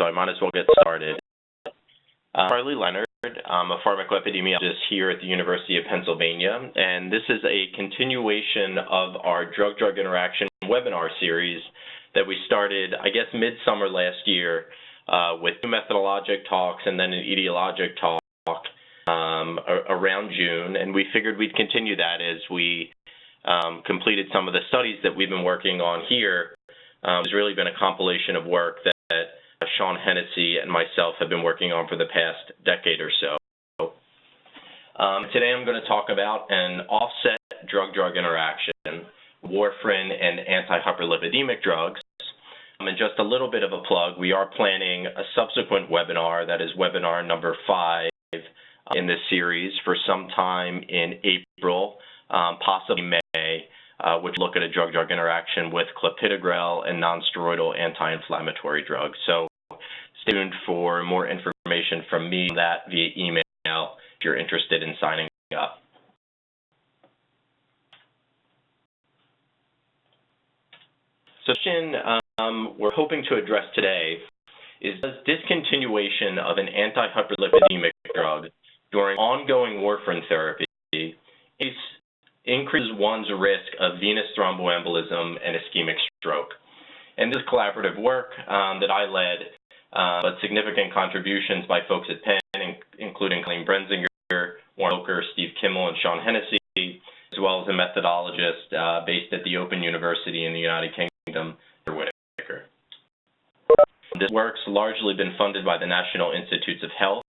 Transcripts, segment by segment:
so I might as well get started. Charlie Leonard. I'm a pharmacoepidemiologist here at the University of Pennsylvania, and this is a continuation of our drug-drug interaction webinar series that we started, I guess, midsummer last year with two methodologic talks and then an etiologic talk around June, and we figured we'd continue that as we completed some of the studies that we've been working on here. It's really been a compilation of work that Sean Hennessy and myself have been working on for the past decade or so. Today I'm going to talk about an offset drug-drug interaction, warfarin and anti-hyperlipidemic drugs. And just a little bit of a plug, we are planning a subsequent webinar, that is webinar number 5 in this series, for some time in April, possibly May, which look at a drug-drug interaction with clopidogrel and nonsteroidal anti-inflammatory drugs. So stay tuned for more information from me on that via email if you're interested in signing up. So the question we're hoping to address today is, does discontinuation of an anti-hyperlipidemic drug during ongoing warfarin therapy increases one's risk of venous thromboembolism and ischemic stroke? And this collaborative work that I led, but significant contributions by folks at Penn, including Colleen Brenzinger, Warren Oker, Steve Kimmel, and Sean Hennessy, as well as a methodologist based at the Open University in the United Kingdom, Whitaker. This work's largely been funded by the National Institutes of Health.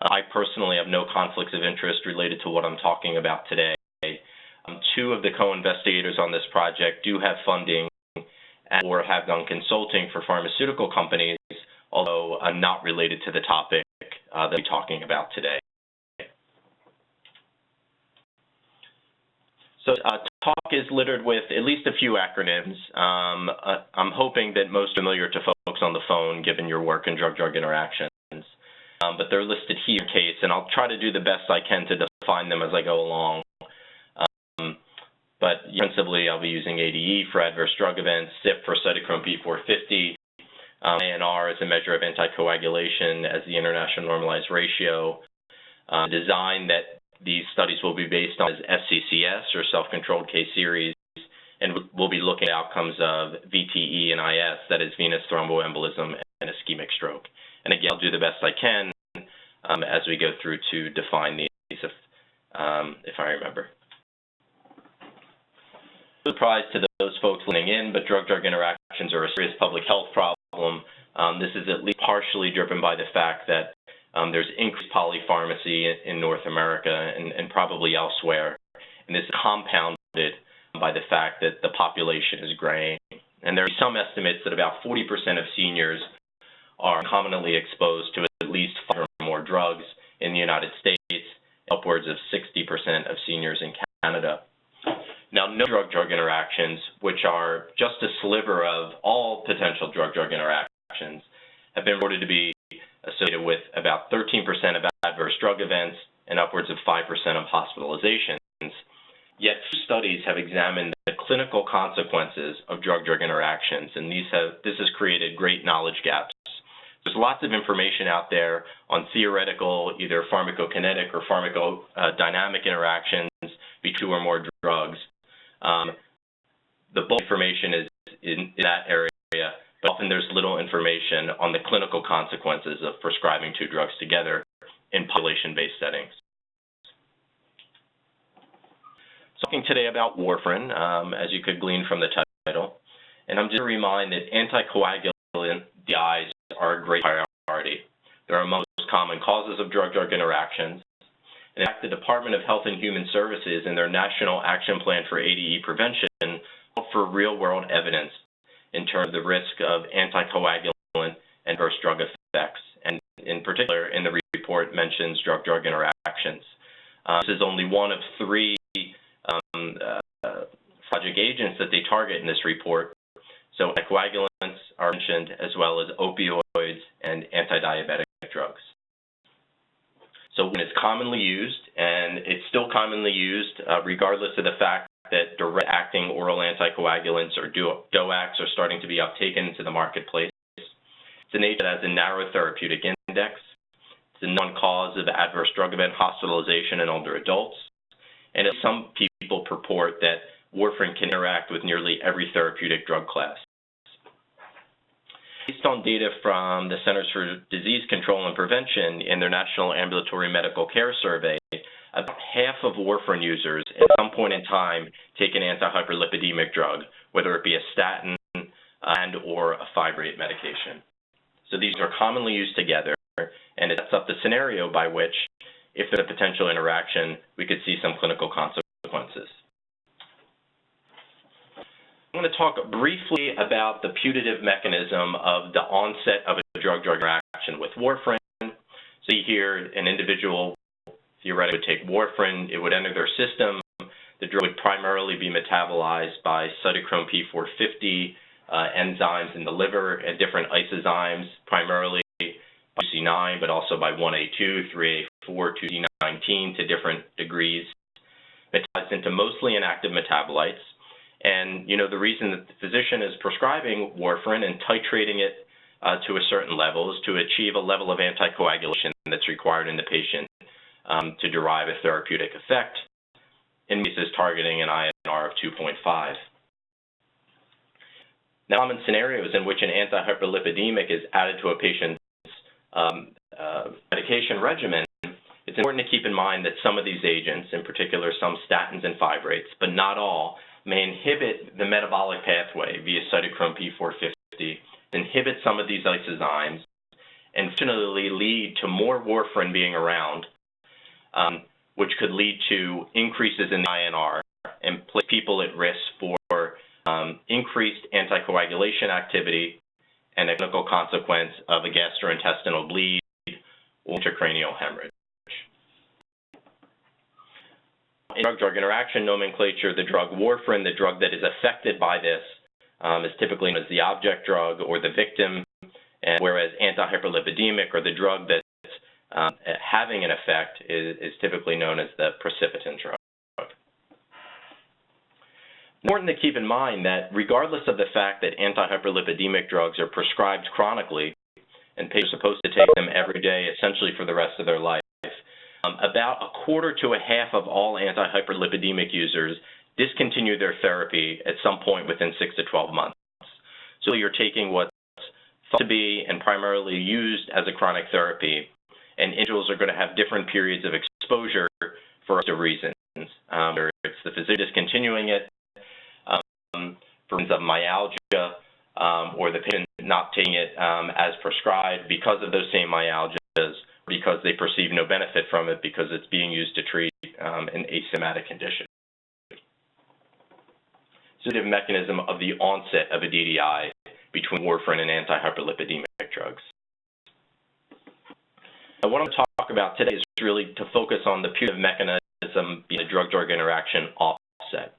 I personally have no conflicts of interest related to what I'm talking about today. Two of the co-investigators on this project do have funding or have done consulting for pharmaceutical companies, although not related to the topic that we're talking about today. So talk is littered with at least a few acronyms. I'm hoping that most familiar to folks on the phone, given your work in drug-drug interactions. But they're listed here in case, and I'll try to do the best I can to define them as I go along. But principally, I'll be using ADE for adverse drug events, CYP for cytochrome P450, ANR as a measure of anticoagulation as the international normalized ratio. Design that these studies will be based on is SCCS, or self-controlled case series, and we'll be looking at outcomes of VTE and IS, that is venous thromboembolism and ischemic stroke. And again, I'll do the best I can as we go through to define these if I remember. No surprise to those folks listening in, but drug-drug interactions are a serious public health problem. This is at least partially driven by the fact that there's increased polypharmacy in North America and probably elsewhere. And this is compounded by the fact that the population is graying. And there are some estimates that about 40% of seniors are commonly exposed to at least 5 or more drugs in the United States, upwards of 60% of seniors in Canada. Now, no drug-drug interactions, which are just a sliver of all potential drug-drug interactions, have been reported to be associated with about 13% of adverse drug events and upwards of 5% of hospitalizations. Yet studies have examined the clinical consequences of drug-drug interactions, and this has created great knowledge gaps. There's lots of information out there on theoretical, either pharmacokinetic or pharmacodynamic interactions between 2 or more drugs. The bulk information is in that area, but often there's little information on the clinical consequences of prescribing 2 drugs together in population-based settings. So talking today about warfarin, as you could glean from the title, and I'm just going to remind that anticoagulant DDIs are a great priority. They're among the most common causes of drug-drug interactions. In fact, the Department of Health and Human Services in their National Action Plan for ADE Prevention called for real-world evidence in terms of the risk of anticoagulant and adverse drug effects, and in particular, in the report mentions drug-drug interactions. This is only one of 3 project agents that they target in this report. So anticoagulants are mentioned, as well as opioids and antidiabetic drugs. So when it's commonly used, and it's still commonly used regardless of the fact that direct-acting oral anticoagulants or DOACs are starting to be uptaken into the marketplace. It's an agent that has a narrow therapeutic index. It's a known cause of adverse drug event hospitalization in older adults. And some people purport that warfarin can interact with nearly every therapeutic drug class. Based on data from the Centers for Disease Control and Prevention in their National Ambulatory Medical Care Survey, about half of warfarin users at some point in time take an antihyperlipidemic drug, whether it be a statin and or a fibrate medication. So these are commonly used together, and it sets up the scenario by which, if there's a potential interaction, we could see some clinical consequences. I'm going to talk briefly about the putative mechanism of the onset of a drug-drug interaction with warfarin. So here, an individual theoretically would take warfarin, it would enter their system. The drug would primarily be metabolized by cytochrome P450 enzymes in the liver and different isozymes, primarily by C9, but also by 1A2, 3A4, 2D19 to different degrees. Metabolized into mostly inactive metabolites. And, the reason that the physician is prescribing warfarin and titrating it to a certain level is to achieve a level of anticoagulation that's required in the patient to derive a therapeutic effect, in cases targeting an INR of 2.5. Now, common scenarios in which an antihyperlipidemic is added to a patient's medication regimen, it's important to keep in mind that some of these agents, in particular some statins and fibrates, but not all, may inhibit the metabolic pathway via cytochrome P450, inhibit some of these isozymes, and finally lead to more warfarin being around, which could lead to increases in the INR and place people at risk for increased anticoagulation activity and a clinical consequence of a gastrointestinal bleed or intracranial hemorrhage. In drug-drug interaction nomenclature, the drug warfarin, the drug that is affected by this, is typically known as the object drug or the victim, and whereas antihyperlipidemic or the drug that's having an effect is typically known as the precipitant drug. Important to keep in mind that regardless of the fact that antihyperlipidemic drugs are prescribed chronically and patients are supposed to take them every day essentially for the rest of their life, about a quarter to a half of all antihyperlipidemic users discontinue their therapy at some point within 6 to 12 months. So you're taking what's thought to be and primarily used as a chronic therapy, and individuals are going to have different periods of exposure for other reasons. Whether it's the physician discontinuing it for reasons of myalgia, or the patient not taking it as prescribed because of those same myalgias, because they perceive no benefit from it because it's being used to treat an asymptomatic condition. So the mechanism of the onset of a DDI between warfarin and antihyperlipidemic drugs. Now, what I'm going to talk about today is really to focus on the putative mechanism being a drug-drug interaction offset.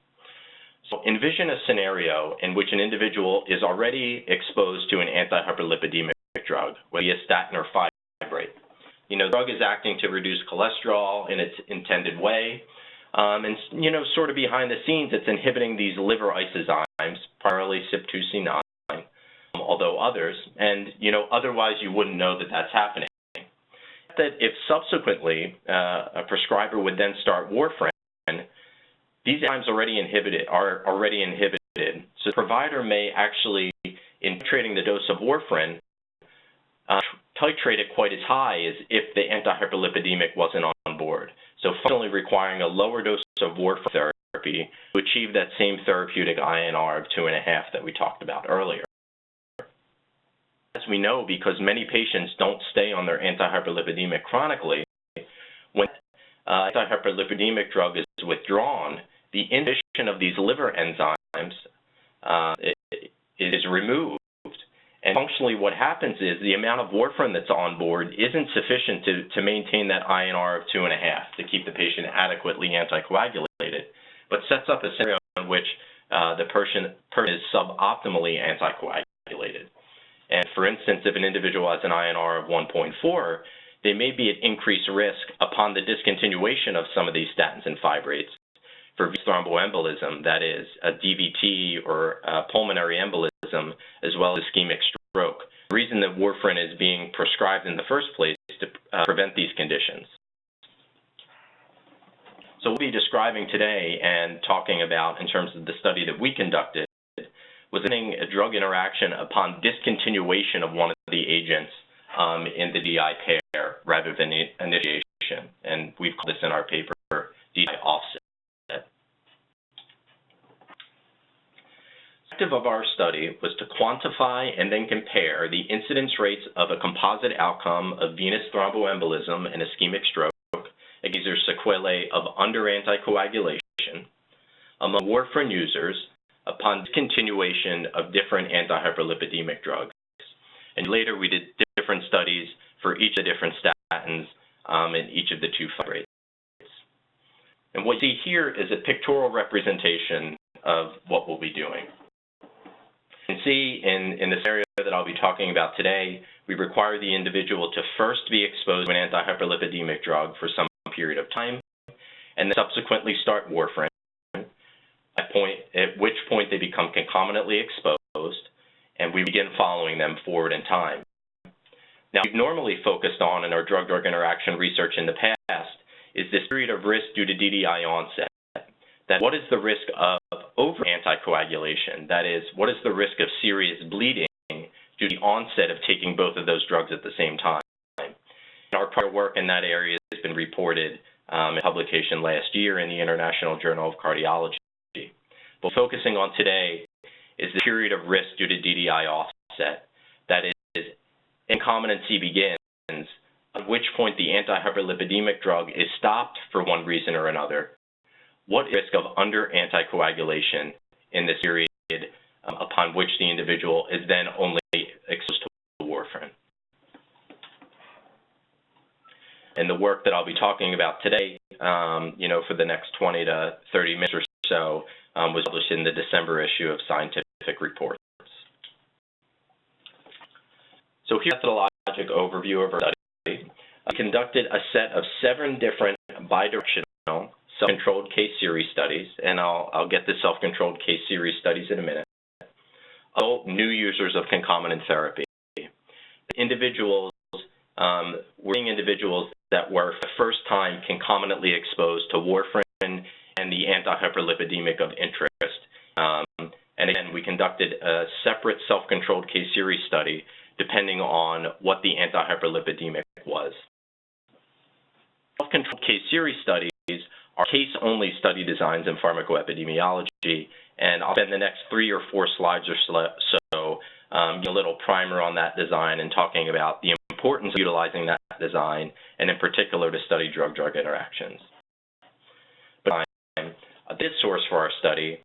So envision a scenario in which an individual is already exposed to an antihyperlipidemic drug, whether it be a statin or fibrate. The drug is acting to reduce cholesterol in its intended way, and sort of behind the scenes, it's inhibiting these liver isozymes, primarily CYP2C9, although others, and otherwise you wouldn't know that that's happening. That if subsequently a prescriber would then start warfarin, these enzymes are already inhibited. So the provider may actually, in titrating the dose of warfarin, titrate it quite as high as if the antihyperlipidemic wasn't on board. So functionally requiring a lower dose of warfarin therapy to achieve that same therapeutic INR of 2.5 that we talked about earlier. As we know, because many patients don't stay on their antihyperlipidemic chronically, when antihyperlipidemic drug is withdrawn, the inhibition of these liver enzymes is removed. And functionally what happens is the amount of warfarin that's on board isn't sufficient to maintain that INR of 2.5 to keep the patient adequately anticoagulated, but sets up a scenario in which the person is suboptimally anticoagulated. And for instance, if an individual has an INR of 1.4, they may be at increased risk upon the discontinuation of some of these statins and fibrates for thromboembolism, that is, a DVT or pulmonary embolism, as well as ischemic stroke. The reason that warfarin is being prescribed in the first place is to prevent these conditions. So we'll be describing today and talking about, in terms of the study that we conducted, was a drug interaction upon discontinuation of one of the agents in the DDI pair rather than initiation. And we've called this in our paper DDI offset. The objective of our study was to quantify and then compare the incidence rates of a composite outcome of venous thromboembolism and ischemic stroke against their sequelae of under-anticoagulation among warfarin users upon discontinuation of different antihyperlipidemic drugs. And later we did different studies for each of the different statins in each of the two rates. And what you see here is a pictorial representation of what we'll be doing. You can see in this area that I'll be talking about today, we require the individual to first be exposed to an antihyperlipidemic drug for some period of time, and then subsequently start warfarin, at which point they become concomitantly exposed, and we begin following them forward in time. Now, we've normally focused on in our drug-drug interaction research in the past is this period of risk due to DDI onset. That what is the risk of over anticoagulation? That is, what is the risk of serious bleeding due to the onset of taking both of those drugs at the same time? And our prior work in that area has been reported in publication last year in the International Journal of Cardiology. But focusing on today is the period of risk due to DDI offset. That is, incompetency begins, at which point the antihyperlipidemic drug is stopped for one reason or another. What is the risk of under-anticoagulation in this period upon which the individual is then only exposed to warfarin? And the work that I'll be talking about today, for the next 20 to 30 minutes or so, was published in the December issue of Scientific Reports. So here's a methodologic overview of our study. We conducted a set of 7 different bidirectional self-controlled case series studies, and I'll get the self-controlled case series studies in a minute. Adult new users of concomitant therapy. Individuals were individuals that were for the first time concomitantly exposed to warfarin and the antihyperlipidemic of interest. And again, we conducted a separate self-controlled case series study depending on what the antihyperlipidemic was. Self-controlled case series studies are case-only study designs in pharmacoepidemiology, and I'll spend the next 3 or 4 slides or so a little primer on that design and talking about the importance of utilizing that design, and in particular to study drug-drug interactions. A bit source for our study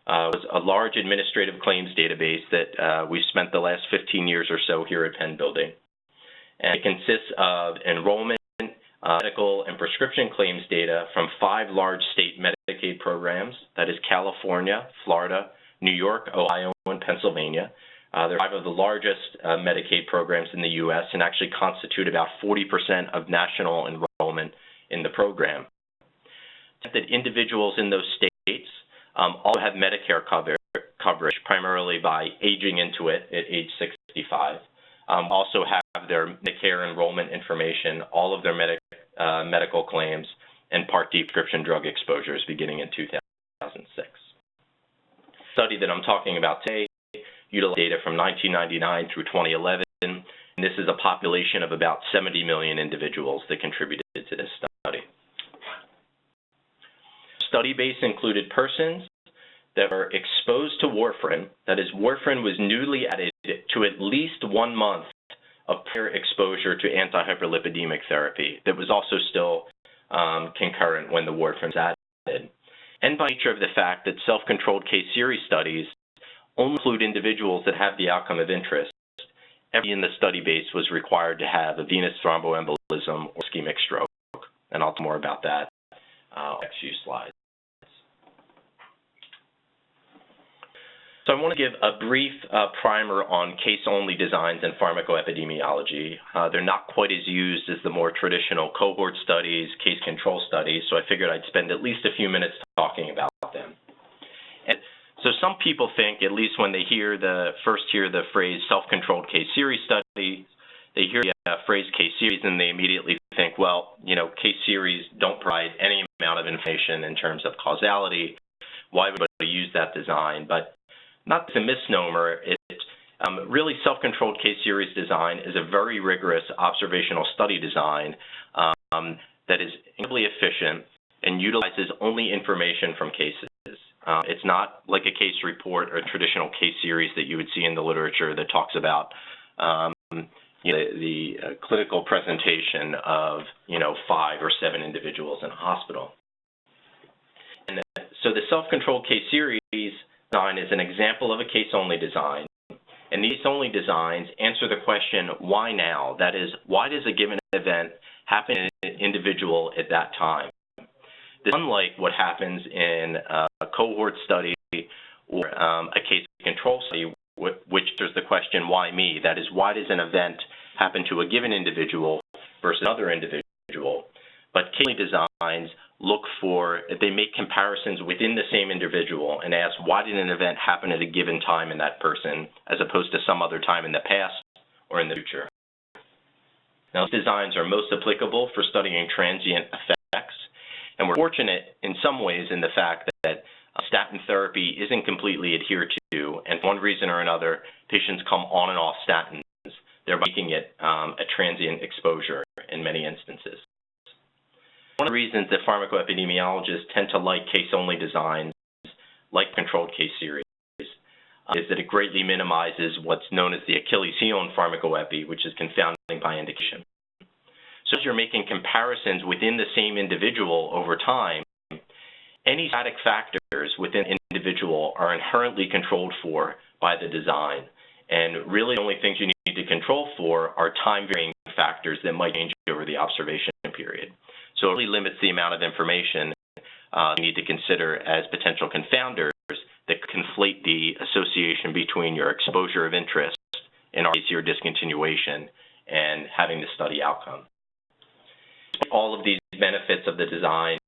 was a large administrative claims database that we've spent the last 15 years or so here at Penn Building. And it consists of enrollment, medical, and prescription claims data from 5 large state Medicaid programs, that is California, Florida, New York, Ohio, and Pennsylvania. They're 5 of the largest Medicaid programs in the U.S. and actually constitute about 40% of national enrollment in the program. That individuals in those states all have Medicare coverage, primarily by aging into it at age 65. Also have their Medicare enrollment information, all of their medical claims, and Part D prescription drug exposures beginning in 2006. The study that I'm talking about today utilized data from 1999 through 2011, and this is a population of about 70 million individuals that contributed to this study. Study base included persons that were exposed to warfarin, that is, warfarin was newly added to at least 1 month of prior exposure to antihyperlipidemic therapy that was also still concurrent when the warfarin was added. And by nature of the fact that self-controlled case series studies only include individuals that have the outcome of interest, everybody in the study base was required to have a venous thromboembolism or ischemic stroke. And I'll talk more about that next few slides. So I want to give a brief primer on case-only designs in pharmacoepidemiology. They're not quite as used as the more traditional cohort studies, case control studies, so I figured I'd spend at least a few minutes talking about them. And So some people think, at least when they first hear the phrase self-controlled case series study, they hear the phrase case series and they immediately think, well, case series don't provide any amount of information in terms of causality. Why would we use that design? But not a misnomer. Really, self-controlled case series design is a very rigorous observational study design that is incredibly efficient and utilizes only information from cases. It's not like a case report or a traditional case series that you would see in the literature that talks about the clinical presentation of 5 or 7 individuals in a hospital. And so the self-controlled case series design is an example of a case-only design. And these only designs answer the question, why now? That is, why does a given event happen in an individual at that time? This is unlike what happens in a cohort study or a case control study, which there's the question, why me? That is, why does an event happen to a given individual versus another individual? But case designs they make comparisons within the same individual and ask, why did an event happen at a given time in that person, as opposed to some other time in the past or in the future? Now, these designs are most applicable for studying transient effects, and we're fortunate in some ways in the fact that statin therapy isn't completely adhered to, and for one reason or another, patients come on and off statins, thereby making it a transient exposure in many instances. One of the reasons that pharmacoepidemiologists tend to like case-only designs, like controlled case series, is that it greatly minimizes what's known as the Achilles heel in pharmacoepi, which is confounding by indication. So as you're making comparisons within the same individual over time, any static factors within an individual are inherently controlled for by the design. And really the only things you need to control for are time-varying factors that might change over the observation period. So it really limits the amount of information you need to consider as potential confounders that conflate the association between your exposure of interest, in our case your discontinuation, and having the study outcome. All of these benefits of the design,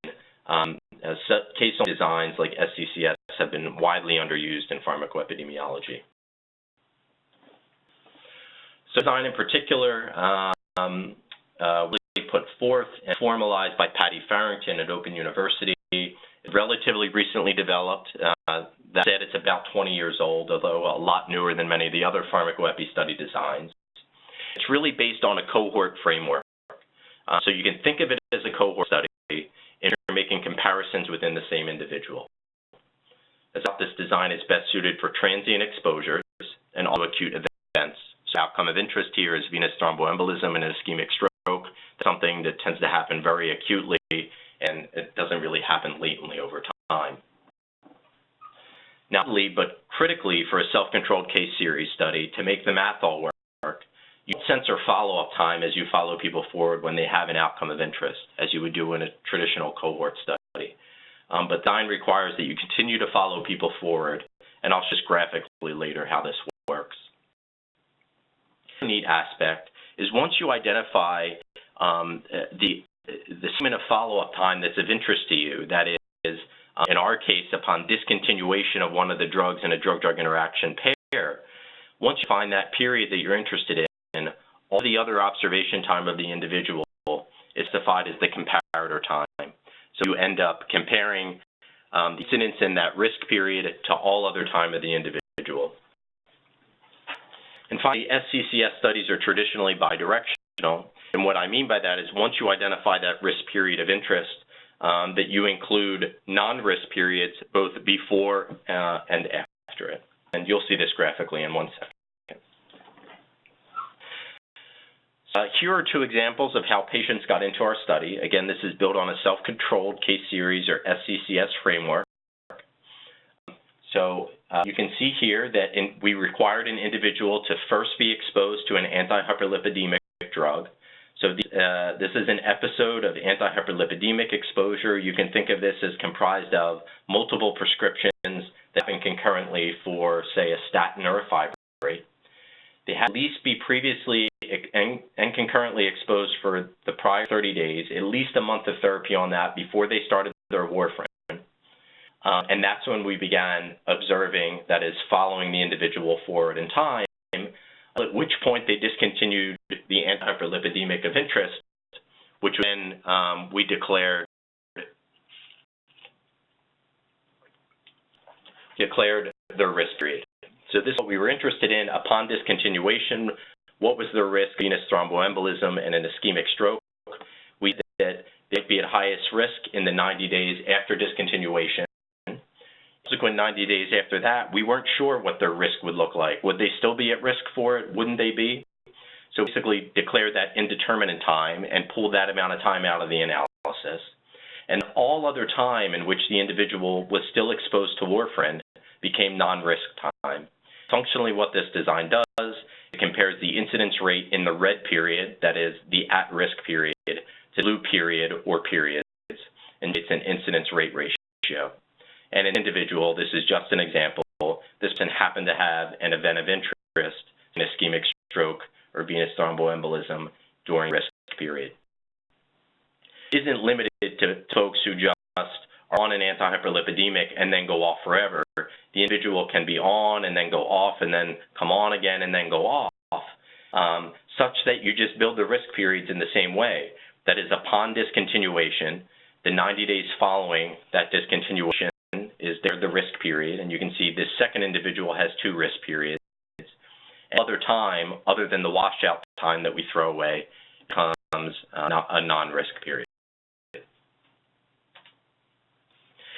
case-only designs like SCCS have been widely underused in pharmacoepidemiology. So design in particular really put forth and formalized by Patty Farrington at Open University. It's relatively recently developed. That said, it's about 20 years old, although a lot newer than many of the other pharmacoepi study designs. It's really based on a cohort framework. So you can think of it as a cohort study, and you're making comparisons within the same individual. This design is best suited for transient exposures and also acute events. So outcome of interest here is venous thromboembolism and an ischemic stroke, something that tends to happen very acutely, and it doesn't really happen latently over time. Not only, but critically for a self-controlled case series study, to make the math all work, you censor follow-up time as you follow people forward when they have an outcome of interest, as you would do in a traditional cohort study. But design requires that you continue to follow people forward, and I'll just graphically later how this works. The neat aspect is once you identify the segment of follow-up time that's of interest to you, that is, in our case, upon discontinuation of one of the drugs in a drug-drug interaction pair, once you find that period that you're interested in, all the other observation time of the individual is defined as the comparator time. So you end up comparing the incidence in that risk period to all other time of the individual. And finally, SCCS studies are traditionally bidirectional. And what I mean by that is once you identify that risk period of interest, that you include non-risk periods both before and after it. And you'll see this graphically in 1 second. Here are 2 examples of how patients got into our study. Again, this is built on a self-controlled case series or SCCS framework. So you can see here that we required an individual to first be exposed to an antihyperlipidemic drug. So this is an episode of antihyperlipidemic exposure. You can think of this as comprised of multiple prescriptions that happen concurrently for, say, a statin or a fibrate. They had at least be previously and concurrently exposed for the prior 30 days, at least a month of therapy on that before they started their warfarin. And that's when we began observing, that is, following the individual forward in time, at which point they discontinued the antihyperlipidemic of interest, which then we declared their risk period. So this is what we were interested in. Upon discontinuation, what was the risk of venous thromboembolism and an ischemic stroke? We said that they'd be at highest risk in the 90 days after discontinuation. Subsequent 90 days after that, we weren't sure what their risk would look like. Would they still be at risk for it? Wouldn't they be? So basically declared that indeterminate time and pulled that amount of time out of the analysis. And all other time in which the individual was still exposed to warfarin became non-risk time. Functionally, what this design does, it compares the incidence rate in the red period, that is the at-risk period, to the blue period or periods, and it's an incidence rate ratio. And an individual, this is just an example, this person happened to have an event of interest, an ischemic stroke or venous thromboembolism during risk period. It isn't limited to folks who just are on an antihyperlipidemic and then go off forever. The individual can be on and then go off and then come on again and then go off, such that you just build the risk periods in the same way. That is, upon discontinuation, the 90 days following that discontinuation is there the risk period, and you can see this second individual has 2 risk periods. And other time, other than the washout time that we throw away, becomes a non-risk period.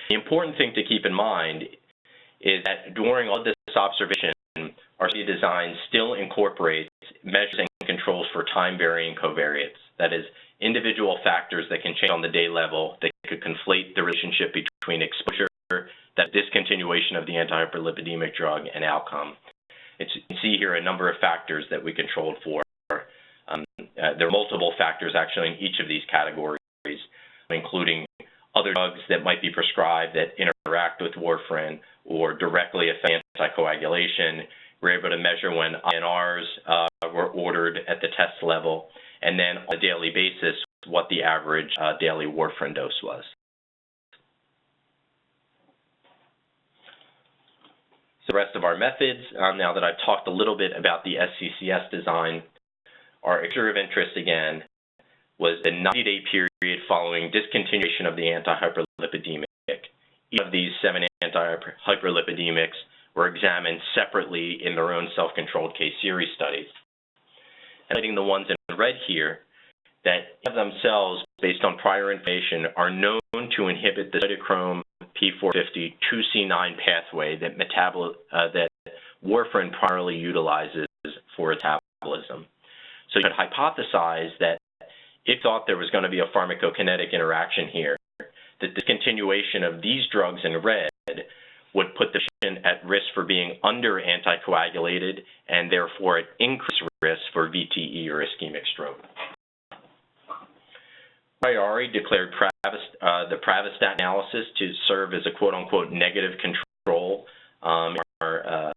The important thing to keep in mind is that during all this observation, our study design still incorporates measures and controls for time-varying covariates. That is, individual factors that can change on the day level that could conflate the relationship between exposure, that discontinuation of the antihyperlipidemic drug, and outcome. You can see here a number of factors that we controlled for. There are multiple factors actually in each of these categories, including other drugs that might be prescribed that interact with warfarin or directly affect anticoagulation. We're able to measure when INRs were ordered at the test level, and then on a daily basis, what the average daily warfarin dose was. So the rest of our methods, now that I've talked a little bit about the SCCS design, our area of interest again was the 90-day period following discontinuation of the antihyperlipidemic. Each of these 7 antihyperlipidemics were examined separately in their own self-controlled case series studies. Highlighting the ones in red here that themselves, based on prior information, are known to inhibit the cytochrome P450 2C9 pathway that warfarin primarily utilizes for its metabolism. So you could hypothesize that if thought there was going to be a pharmacokinetic interaction here, that the discontinuation of these drugs in red would put the patient at risk for being under anticoagulated and therefore at increased risk for VTE or ischemic stroke. Priori declared the Pravastatin analysis to serve as a quote-unquote negative control in our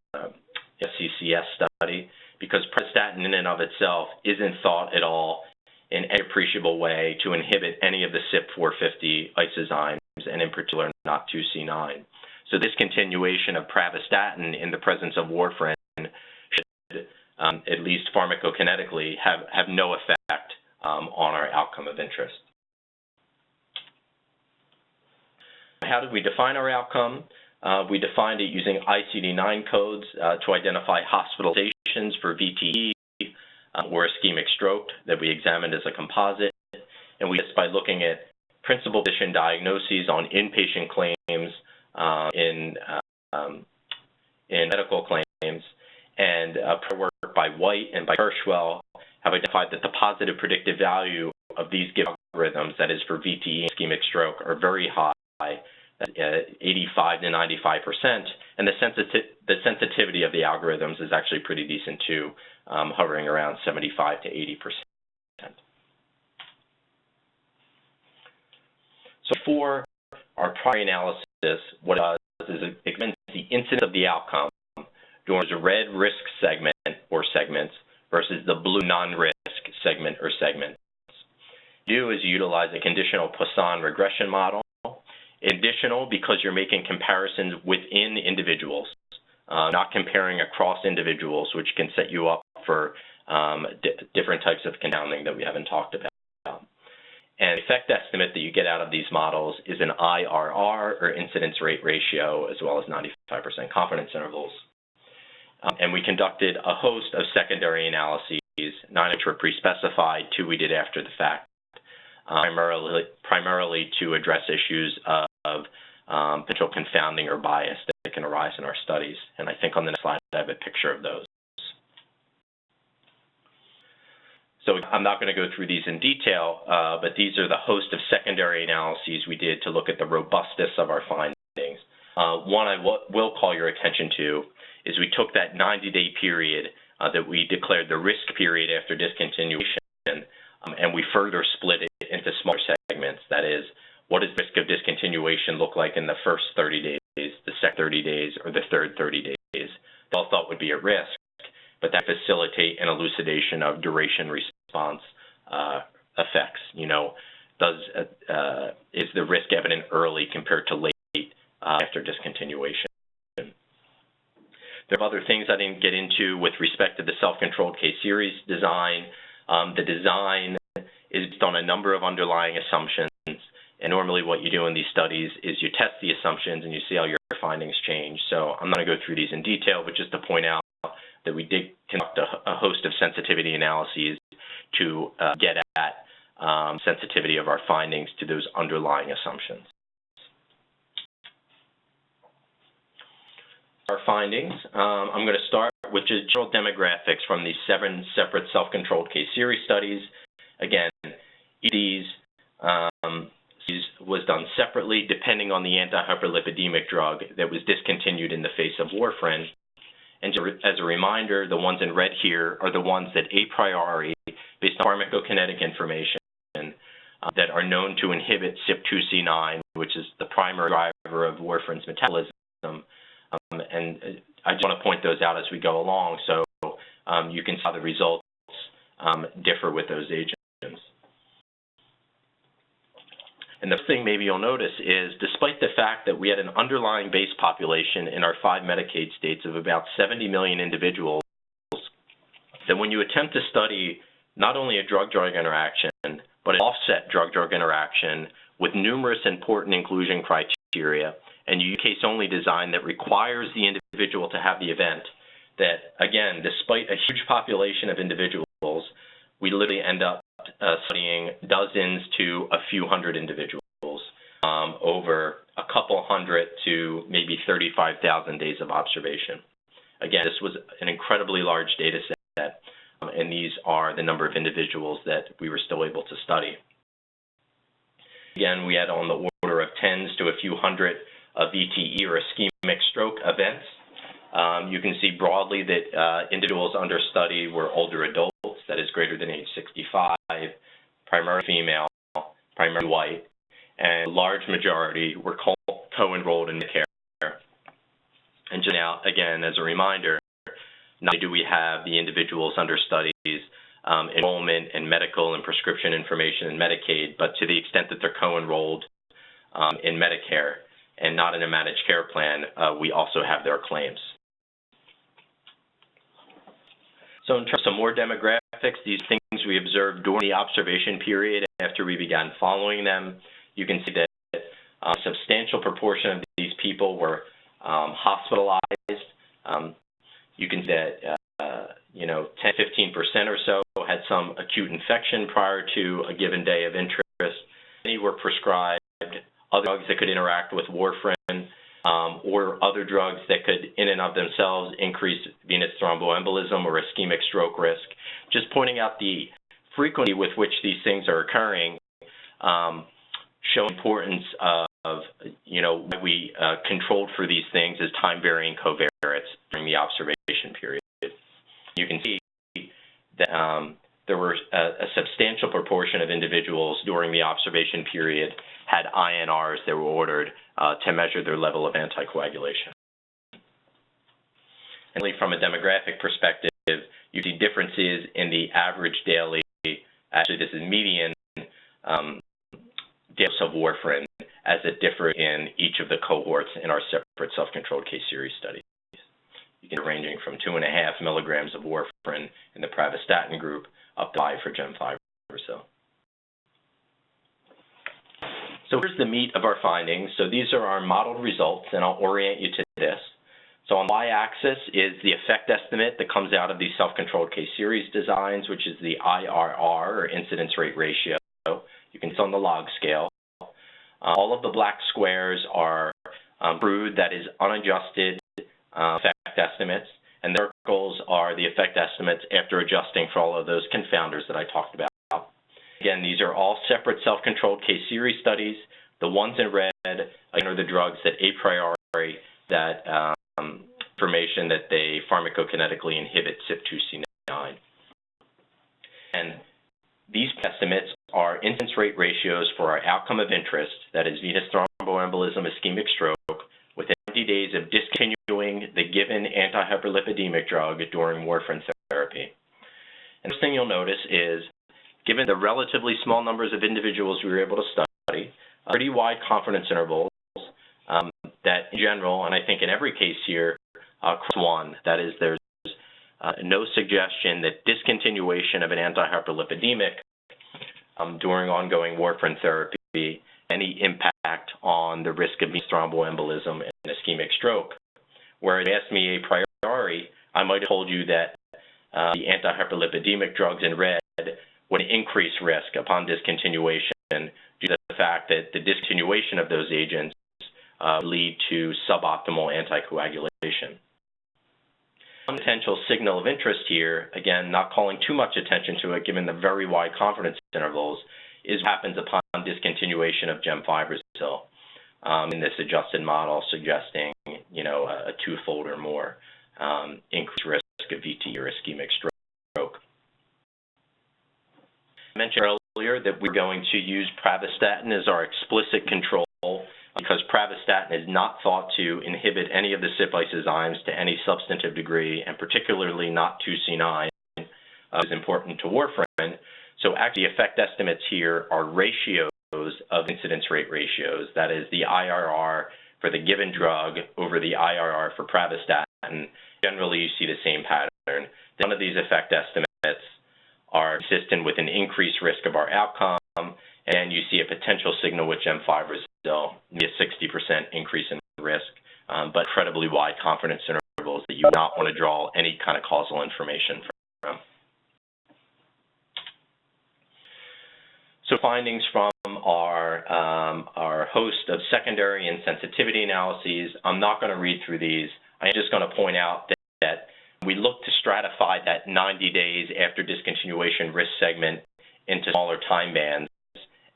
SCCS study, because Pravastatin in and of itself isn't thought at all in any appreciable way to inhibit any of the CYP450 isozymes, and in particular not 2C9. So this continuation of Pravastatin in the presence of warfarin should, at least pharmacokinetically, have no effect on our outcome of interest. How did we define our outcome? We defined it using ICD-9 codes to identify hospitalizations for VTE or ischemic stroke that we examined as a composite. And we did this by looking at principal physician diagnoses on inpatient claims in medical claims, and work by White and by Hirschwell have identified that the positive predictive value of these given algorithms, that is for VTE and ischemic stroke, are very high, 85 to 95%, and the sensitivity of the algorithms is actually pretty decent too, hovering around 75 to 80%. So for our primary analysis, what it does is it examines the incidence of the outcome during the red risk segment or segments versus the blue non-risk segment or segments. What you do is you utilize a conditional Poisson regression model Additional, because you're making comparisons within individuals, not comparing across individuals, which can set you up for different types of confounding that we haven't talked about. And the effect estimate that you get out of these models is an IRR, or incidence rate ratio, as well as 95% confidence intervals. And we conducted a host of secondary analyses, 9 of which were pre-specified, 2 we did after the fact, primarily to address issues of potential confounding or bias that can arise in our studies. And I think on the next slide I have a picture of those. So I'm not going to go through these in detail, but these are the host of secondary analyses we did to look at the robustness of our findings. One I will call your attention to is we took that 90-day period that we declared the risk period after discontinuation, and we further split it into smaller segments. That is, what does risk of discontinuation look like in the first 30 days, the second 30 days, or the third 30 days? They all thought would be at risk, but that facilitate an elucidation of duration response effects. You know, is the risk evident early compared to late after discontinuation? There are other things I didn't get into with respect to the self-controlled case series design. The design is based on a number of underlying assumptions, and normally what you do in these studies is you test the assumptions and you see how your findings change. So I'm not going to go through these in detail, but just to point out that we did conduct a host of sensitivity analyses to get at sensitivity of our findings to those underlying assumptions. Our findings, I'm going to start with just general demographics from these 7 separate self-controlled case series studies. Again, each of these was done separately depending on the anti-hyperlipidemic drug that was discontinued in the face of warfarin. And as a reminder, the ones in red here are the ones that a priori, based on pharmacokinetic information, that are known to inhibit CYP2C9, which is the primary driver of warfarin's metabolism. And I just want to point those out as we go along, so you can see how the results differ with those agents. And the thing maybe you'll notice is, despite the fact that we had an underlying base population in our 5 Medicaid states of about 70 million individuals, that when you attempt to study not only a drug-drug interaction, but an offset drug-drug interaction with numerous important inclusion criteria, and you use case-only design that requires the individual to have the event, that, again, despite a huge population of individuals, we literally end up studying dozens to a few hundred individuals over a couple hundred to maybe 35,000 days of observation. Again, this was an incredibly large data set, and these are the number of individuals that we were still able to study. Again, we had on the order of tens to a few hundred of VTE or ischemic stroke events. You can see broadly that individuals under study were older adults, that is greater than age 65, primarily female, primarily white, and a large majority were co-enrolled in Medicare. And just now, again, as a reminder, not only do we have the individuals under studies enrollment and medical and prescription information in Medicaid, but to the extent that they're co-enrolled in Medicare and not in a managed care plan, we also have their claims. So in terms of more demographics, these things we observed during the observation period after we began following them, you can see that a substantial proportion of these people were hospitalized. You can see that 10–15% or so had some acute infection prior to a given day of interest. Many were prescribed other drugs that could interact with warfarin, or other drugs that could, in and of themselves, increase venous thromboembolism or ischemic stroke risk. Just pointing out the frequency with which these things are occurring show importance of, why we controlled for these things as time-varying covariates during the observation period. You can see that there were a substantial proportion of individuals during the observation period had INRs that were ordered to measure their level of anticoagulation. And from a demographic perspective, you see differences in the average daily, actually this is median, dose of warfarin as it differed in each of the cohorts in our separate self-controlled case series studies. You can ranging from 2.5 milligrams of warfarin in the pravastatin group up to 5 for Gem5 or so. So here's the meat of our findings. So these are our modeled results, and I'll orient you to this. So on the y-axis is the effect estimate that comes out of these self-controlled case series designs, which is the IRR, or incidence rate ratio. You can see on the log scale. All of the black squares are crude, that is unadjusted effect estimates, and the circles are the effect estimates after adjusting for all of those confounders that I talked about. Again, these are all separate self-controlled case series studies. The ones in red, again, are the drugs that a priori that information that they pharmacokinetically inhibit CYP2C9. And these estimates are incidence rate ratios for our outcome of interest, that is venous thromboembolism, ischemic stroke, within 90 days of discontinuing the given antihyperlipidemic drug during warfarin therapy. And the first thing you'll notice is, given the relatively small numbers of individuals we were able to study, pretty wide confidence intervals that in general, and I think in every case here, cross one, that is there's no suggestion that discontinuation of an antihyperlipidemic during ongoing warfarin therapy any impact on the risk of venous thromboembolism and ischemic stroke. Whereas if you asked me a priori, I might have told you that the antihyperlipidemic drugs in red would increase risk upon discontinuation due to the fact that the discontinuation of those agents lead to suboptimal anticoagulation. One potential signal of interest here, again, not calling too much attention to it given the very wide confidence intervals, is what happens upon discontinuation of Gem5 in this adjusted model, suggesting, a twofold or more increased risk of VT or ischemic stroke. I mentioned earlier that we're going to use pravastatin as our explicit control because pravastatin is not thought to inhibit any of the CYP lysozymes to any substantive degree, and particularly not 2C9 is important to warfarin. So actually effect estimates here are ratios of incidence rate ratios, that is the IRR for the given drug over the IRR for pravastatin. Generally, you see the same pattern. None of these effect estimates are consistent with an increased risk of our outcome, and you see a potential signal with Gem5 result, maybe a 60% increase in risk, but incredibly wide confidence intervals that you do not want to draw any kind of causal information from. So findings from our host of secondary and sensitivity analyses, I'm not going to read through these. I'm just going to point out that we look to stratify that 90 days after discontinuation risk segment into smaller time bands.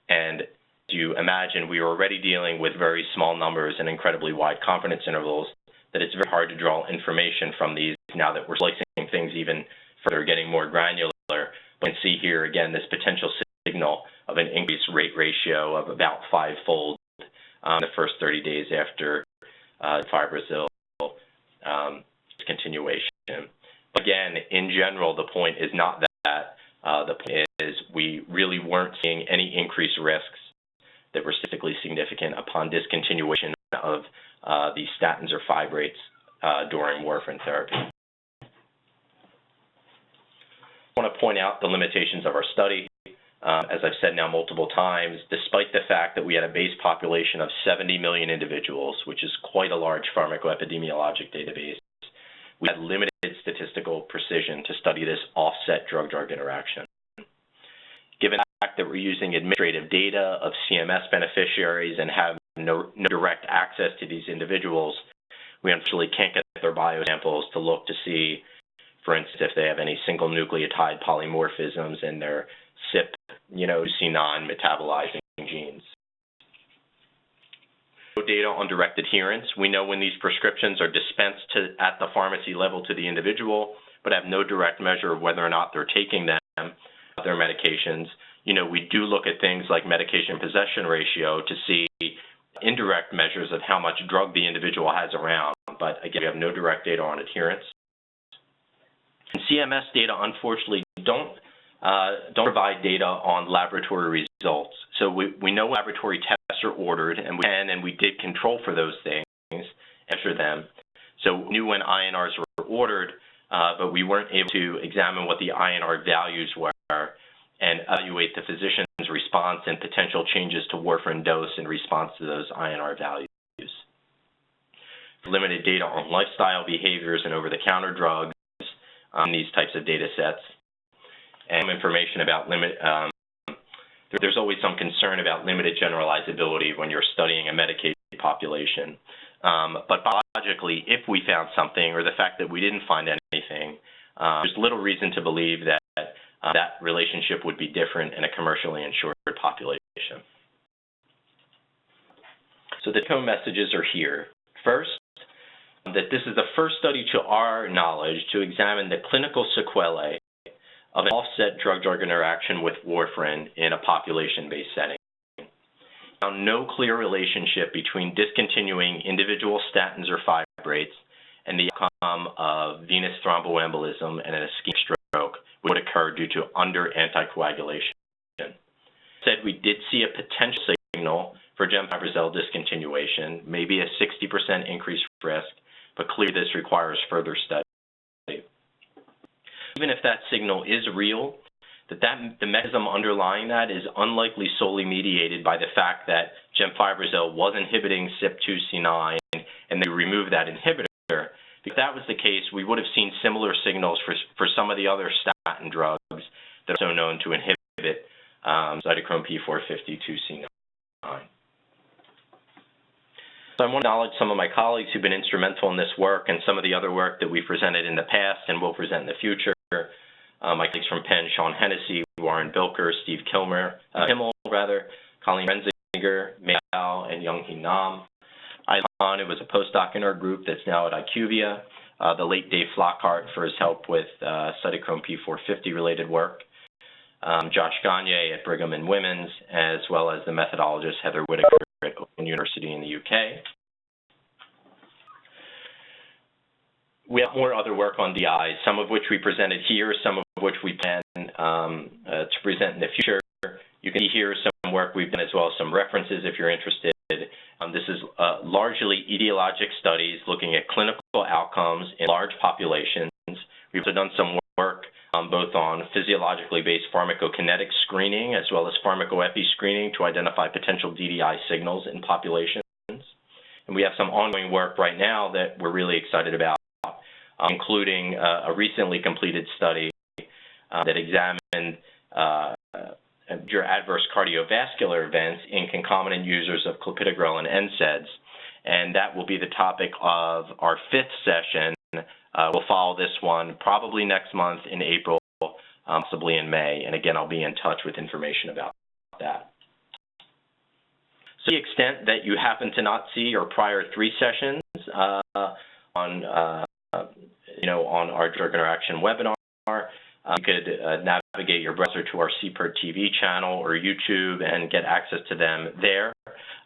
And as you imagine, we are already dealing with very small numbers and incredibly wide confidence intervals, that it's very hard to draw information from these now that we're slicing things even further, getting more granular. But you can see here, again, this potential signal of an increased rate ratio of about 5-fold the first 30 days after fibrozil discontinuation. Again, in general, the point is not that. The point is we really weren't seeing any increased risks that were statistically significant upon discontinuation of these statins or fibrates during warfarin therapy. I want to point out the limitations of our study. As I've said now multiple times, despite the fact that we had a base population of 70 million individuals, which is quite a large pharmacoepidemiologic database, we had limited statistical precision to study this offset drug-drug interaction. Given the fact that we're using administrative data of CMS beneficiaries and have no direct access to these individuals, we unfortunately can't get their biosamples to look to see, for instance, if they have any single nucleotide polymorphisms in their CYP, C9 metabolizing genes. No data on direct adherence. We know when these prescriptions are dispensed at the pharmacy level to the individual, but have no direct measure of whether or not they're taking them, their medications. We do look at things like medication possession ratio to see indirect measures of how much drug the individual has around, but again, we have no direct data on adherence. And CMS data, unfortunately, don't provide data on laboratory results. So we know laboratory tests are ordered, and we did control for those things, measure them. So we knew when INRs were ordered, but we weren't able to examine what the INR values were and evaluate the physician's response and potential changes to warfarin dose in response to those INR values. Limited data on lifestyle behaviors and over-the-counter drugs on these types of data sets, and information about there's always some concern about limited generalizability when you're studying a medicated population. But biologically, if we found something, or the fact that we didn't find anything, there's little reason to believe that that relationship would be different in a commercially insured population. So the take-home messages are here. First, that this is the first study to our knowledge to examine the clinical sequelae of an offset drug-drug interaction with warfarin in a population-based setting. Found no clear relationship between discontinuing individual statins or fibrates and the outcome of venous thromboembolism and an ischemic stroke, which would occur due to under-anticoagulation. Instead, we did see a potential signal for gemfibrozil discontinuation, maybe a 60% increased risk, but clearly this requires further study. Even if that signal is real, the mechanism underlying that is unlikely solely mediated by the fact that gemfibrozil was inhibiting CYP2C9 and they removed that inhibitor. If that was the case, we would have seen similar signals for some of the other statin drugs that are also known to inhibit cytochrome P452C9. So I want to acknowledge some of my colleagues who've been instrumental in this work and some of the other work that we've presented in the past and will present in the future. My colleagues from Penn, Sean Hennessy, Warren Bilker, Steve Himmel, Colleen Renzinger, Mayal, and Young-Hee Nam. Ilan, who was a postdoc in our group that's now at IQVIA. The late Dave Flockhart for his help with cytochrome P450-related work. Josh Gagne at Brigham and Women's, as well as the methodologist Heather Whitaker at Open University in the UK. We have more other work on DI, some of which we presented here, some of which we plan to present in the future. You can see here some work we've done as well as some references if you're interested. This is largely etiologic studies looking at clinical outcomes in large populations. We've also done some work both on physiologically based pharmacokinetic screening as well as pharmacoepi screening to identify potential DDI signals in populations. And we have some ongoing work right now that we're really excited about, including a recently completed study that examined your adverse cardiovascular events in concomitant users of clopidogrel and NSAIDs. And that will be the topic of our 5th session. We'll follow this one probably next month in April, possibly in May. And again, I'll be in touch with information about that. So to the extent that you happen to not see our prior 3 sessions on our drug interaction webinar, you could navigate your browser to our CPIRT TV channel or YouTube and get access to them there.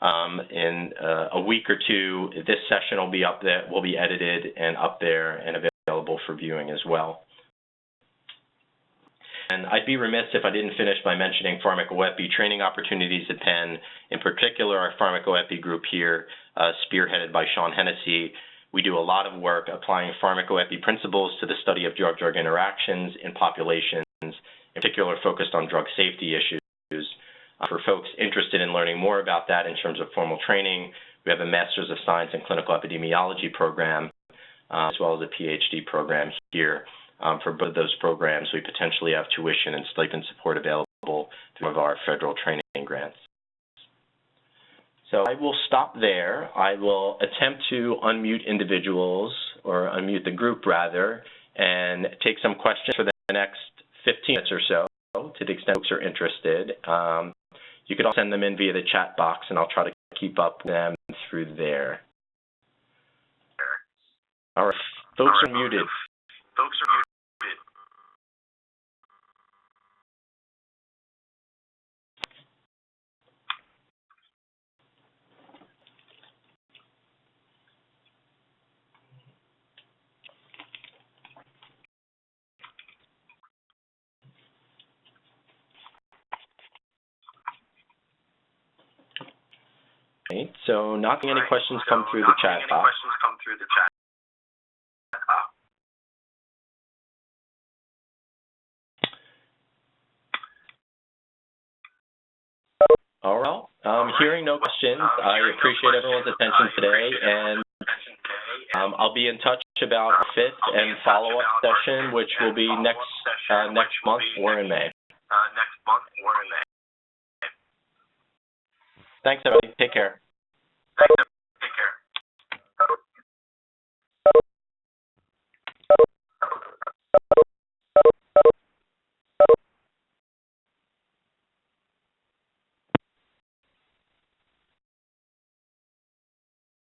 In a week or two, this session will be up there, will be edited and up there and available for viewing as well. And I'd be remiss if I didn't finish by mentioning pharmacoepi training opportunities at Penn, in particular our pharmacoepi group here, spearheaded by Sean Hennessy. We do a lot of work applying pharmacoepi principles to the study of drug-drug interactions in populations, in particular focused on drug safety issues. For folks interested in learning more about that in terms of formal training, we have a Master's of Science in Clinical Epidemiology program, as well as a PhD program here. For both those programs, we potentially have tuition and stipend support available through one of our federal training grants. So I will stop there. I will attempt to unmute individuals, or unmute the group rather, and take some questions for the next 15 minutes or so, to the extent folks are interested. You could also send them in via the chat box, and I'll try to keep up with them through there. All right, folks are muted. So not seeing any questions come through the chat box. All right. Hearing no questions, I appreciate everyone's attention today, and I'll be in touch about our 5th and follow-up session, which will be next month or in May. Thanks, everybody. Take care.